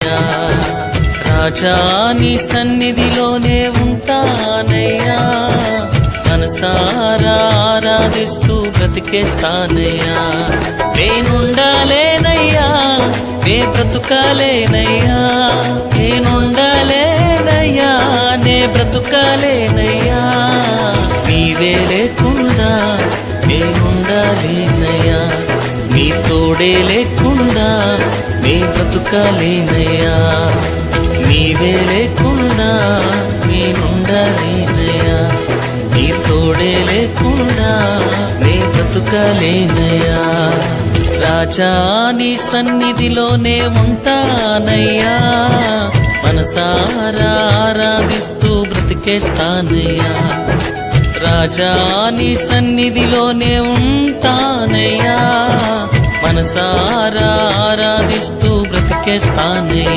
ఉంటానయ్యా. రాజా నీ సన్నిధిలోనే ఉంటానయ్యా, మనసారా ఆరాధిస్తూ బ్రతికేస్తానయ్యా. నేనుండాలేనయ్యా, నే బ్రతుకాలేనయ్యా, నేనుండాలేనయ్యా, నే బ్రతుకాలేనయ్యా. నీవే లేకుండా నేనుండాలేనయ్యా, నీ తోడే లేకుండా నే బ్రతుకాలేనయ్యా. నీవే లేకుండా నేనుండాలేనయ్యా, నీ తోడే లేకుండా నే బ్రతుకాలేనయ్యా. రాజా నీ సన్నిధిలోనే ఉంటానయ్యా, మనసారా ఆరాధిస్తూ బ్రతికేస్తానయ్యా. రాజా నీ సన్నిధిలోనే ఉంటానయ్యా, మనసారా ఆరాధిస్తూ బ్రతికేస్తానయ్యా.